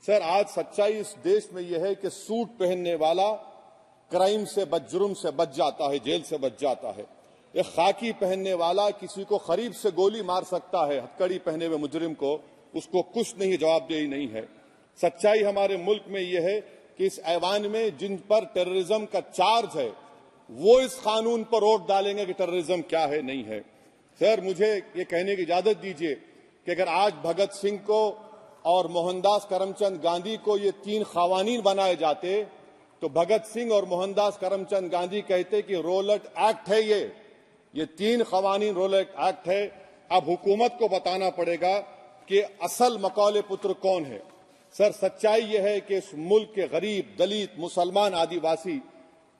Sir, आज सच्चाई इस देश में यह है कि सूट पहनने वाला क्राइम से जुर्म से बच जाता है, जेल से बच जाता है। एक खाकी पहनने वाला किसी को करीब से गोली मार सकता है, हथकड़ी पहने हुए मुजरिम को, उसको कुछ नहीं, जवाबदेही नहीं है। सच्चाई हमारे मुल्क में यह है कि इस ऐवान में जिन पर टेररिज्म का चार्ज है वो इस कानून पर वोट डालेंगे कि टेररिज्म क्या है, नहीं है। सर, मुझे ये कहने की इजाजत दीजिए कि अगर आज भगत सिंह को और मोहनदास करमचंद गांधी को ये 3 खवानीन बनाए जाते तो भगत सिंह और मोहनदास करमचंद गांधी कहते कि रोलट एक्ट है, ये 3 खवानीन रोलट एक्ट है। अब हुकूमत को बताना पड़ेगा कि असल मकौले पुत्र कौन है। सर, सच्चाई यह है कि इस मुल्क के गरीब, दलित, मुसलमान, आदिवासी,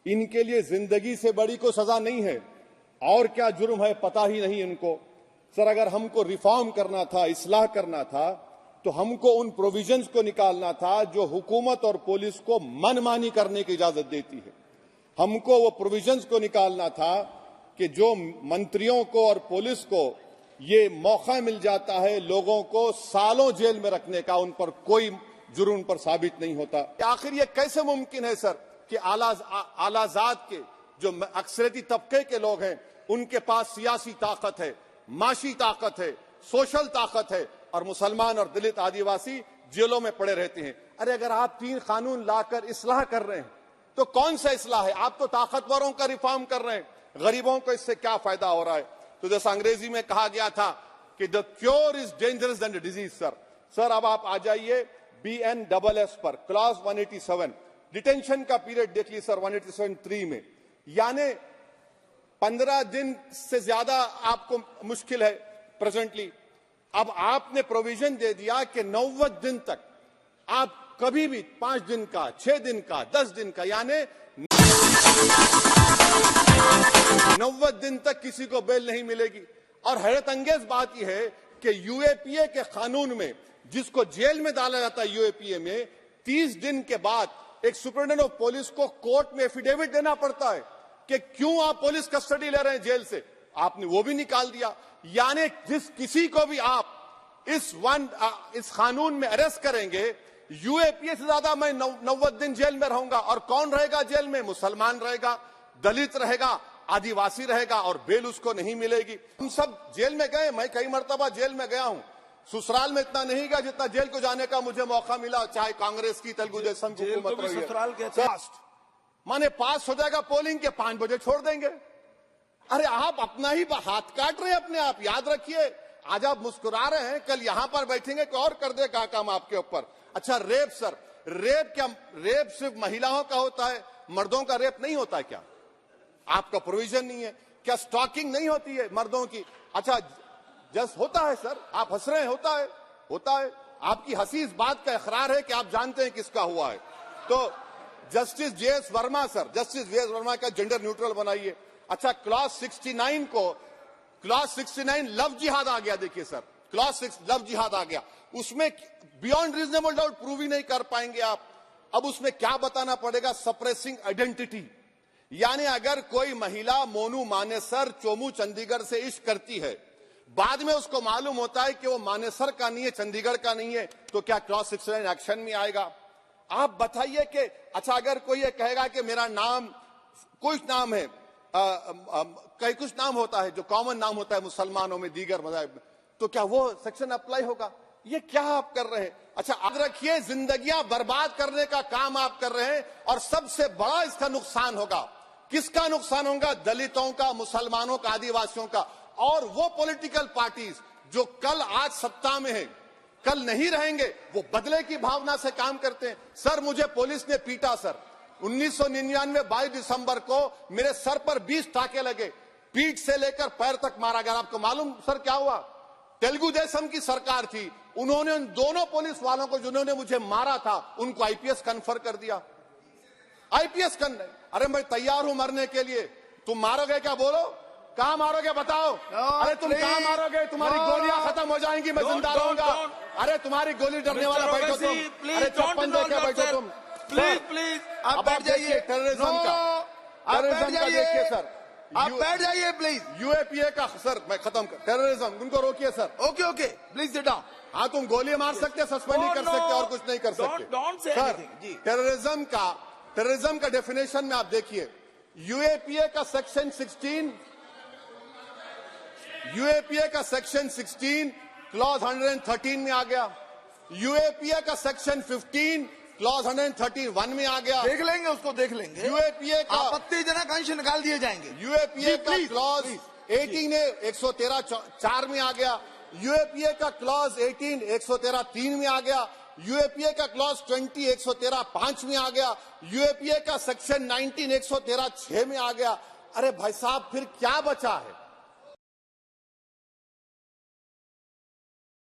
इनके लिए जिंदगी से बड़ी कोई सजा नहीं है। और क्या जुर्म है पता ही नहीं इनको। सर, अगर हमको रिफॉर्म करना था, इस्लाह करना था, तो हमको उन प्रोविजंस को निकालना था जो हुकूमत और पुलिस को मनमानी करने की इजाजत देती है। हमको वो प्रोविजंस को निकालना था कि जो मंत्रियों को और पुलिस को ये मौका मिल जाता है लोगों को सालों जेल में रखने का, उन पर कोई जुर्म पर साबित नहीं होता। आखिर ये कैसे मुमकिन है सर कि आलाजाद के जो अक्सरियती तबके के लोग हैं उनके पास सियासी ताकत है, माशी ताकत है, सोशल ताकत है, और मुसलमान और दलित आदिवासी जेलों में पड़े रहते हैं। अरे, अगर आप 3 कानून लाकर इस्लाह कर रहे हैं तो कौन सा इस्लाह है? आप तो ताकतवरों का रिफॉर्म कर रहे हैं, गरीबों को इससे क्या फायदा हो रहा है? तो जैसा अंग्रेजी में कहा गया था कि the cure is dangerous than the disease. Sir, अब आप आ जाइए BNSS पर, क्लॉज 187, डिटेंशन का पीरियड देख लीजिए सर, 187(3) में, यानी 15 दिन से ज्यादा आपको मुश्किल है प्रेजेंटली। अब आपने प्रोविजन दे दिया कि 90 दिन तक आप कभी भी 5 दिन का, 6 दिन का, 10 दिन का, यानी 90 दिन तक किसी को बेल नहीं मिलेगी। और हैरत अंगेज बात यह है कि UAPA के कानून में जिसको जेल में डाला जाता है, UAPA में 30 दिन के बाद एक सुपरिटेंडेंट ऑफ पुलिस को कोर्ट में एफिडेविट देना पड़ता है कि क्यों आप पुलिस कस्टडी ले रहे हैं जेल से। आपने वो भी निकाल दिया। यानी जिस किसी को भी आप इस कानून में अरेस्ट करेंगे, UAPA से ज्यादा मैं 90 दिन जेल में रहूंगा। और कौन रहेगा जेल में? मुसलमान रहेगा, दलित रहेगा, आदिवासी रहेगा, और बेल उसको नहीं मिलेगी। हम सब जेल में गए, मैं कई मर्तबा जेल में गया हूं। ससुराल में इतना नहीं गया जितना जेल को जाने का मुझे मौका मिला, चाहे कांग्रेस की, तेलुगु देशम की हुकूमत रही है। माने पास हो जाएगा पोलिंग के 5 बजे छोड़ देंगे। अरे, आप अपना ही हाथ काट रहे हैं अपने आप। याद रखिए, आज आप मुस्कुरा रहे हैं, कल यहां पर बैठेंगे कोई और कर देगा काम आपके ऊपर। अच्छा, रेप सर, रेप सिर्फ महिलाओं का होता है, मर्दों का रेप नहीं होता क्या? आपका प्रोविजन नहीं है क्या? स्टॉकिंग नहीं होती है मर्दों की? अच्छा, जस्ट होता है सर, आप हंस रहे हैं, होता है। आपकी हंसी इस बात का इकरार है कि आप जानते हैं किसका हुआ है। तो justice JS Verma sir, justice JS Verma का जेंडर न्यूट्रल बनाइए। अच्छा, क्लॉज 69 लव जिहाद आ गया। देखिए सर, क्लॉज 6 लव जिहाद आ गया। उसमें बियॉन्ड रीजनेबल डाउट प्रूव ही नहीं कर पाएंगे आप। अब उसमें क्या बताना पड़ेगा? Suppressing identity. यानी अगर कोई महिला मोनू मानेसर चोमू चंडीगढ़ से इश्क करती है, बाद में उसको मालूम होता है कि वो मानेसर का नहीं है, चंडीगढ़ का नहीं है, तो क्या क्लॉज 69 एक्शन में आएगा? आप बताइए कि अच्छा, अगर कोई ये कहेगा कि मेरा नाम, कुछ नाम है, कई कुछ नाम होता है जो कॉमन नाम होता है मुसलमानों में, दीगर मज़ाहिब में, तो क्या वो सेक्शन अप्लाई होगा? ये क्या आप कर रहे हैं? अच्छा, याद रखिए, जिंदगियां बर्बाद करने का काम आप कर रहे हैं, और सबसे बड़ा इसका नुकसान होगा। किसका नुकसान होगा? दलितों का, मुसलमानों का, आदिवासियों का। और वो पॉलिटिकल पार्टीज जो कल आज सत्ता में है, कल नहीं रहेंगे, वो बदले की भावना से काम करते हैं। सर, मुझे पुलिस ने पीटा सर, 1999 22 दिसंबर को मेरे सर पर 20 टाके लगे, पीठ से लेकर पैर तक मारा गया। आपको मालूम सर क्या हुआ? तेलुगु देशम की सरकार थी, उन्होंने उन दोनों पुलिस वालों को जिन्होंने मुझे मारा था उनको IPS कन्फर कर दिया। IPS अरे, मैं तैयार हूं मरने के लिए। तुम मारोगे क्या? बोलो, कहां मारोगे बताओ? अरे, तुम कहां मारोगे? तुम्हारी गोलियां खत्म हो जाएंगी, मैं जिंदा रहूंगा। अरे, तुम्हारी गोली डरने वाला बैठो तुम। अरे, चप्पन देके बैठो तुम। प्लीज आप बैठ जाइए। टेररिज्म का देखिए सर, आप बैठ जाइए प्लीज। यूएपीए का सर मैं खत्म कर टेररिज्म उनको रोकिए sir. Okay okay please sit down. हाँ तुम गोली मार सकते सस्पेंड नहीं कर सकते और कुछ नहीं कर सकते Don't say सर। anything, जी। टेररिज्म का डेफिनेशन में आप देखिए यूएपीए का सेक्शन 16 क्लॉज 113 में आ गया। यूएपीए का सेक्शन 15 क्लॉज 131 में आ गया। देख लेंगे उसको, देख लेंगे। यूएपीए का आपत्तिजनक अंश निकाल दिए जाएंगे। यूएपीए का प्लीज, क्लॉज प्लीज। 18 113 4 में आ गया। यूएपीए का क्लॉज 18 113 3 में आ गया। यूएपीए का क्लॉज 20 113 5 में आ गया। यूएपीए का सेक्शन 19 113 6 में आ गया। अरे भाई साहब फिर क्या बचा है?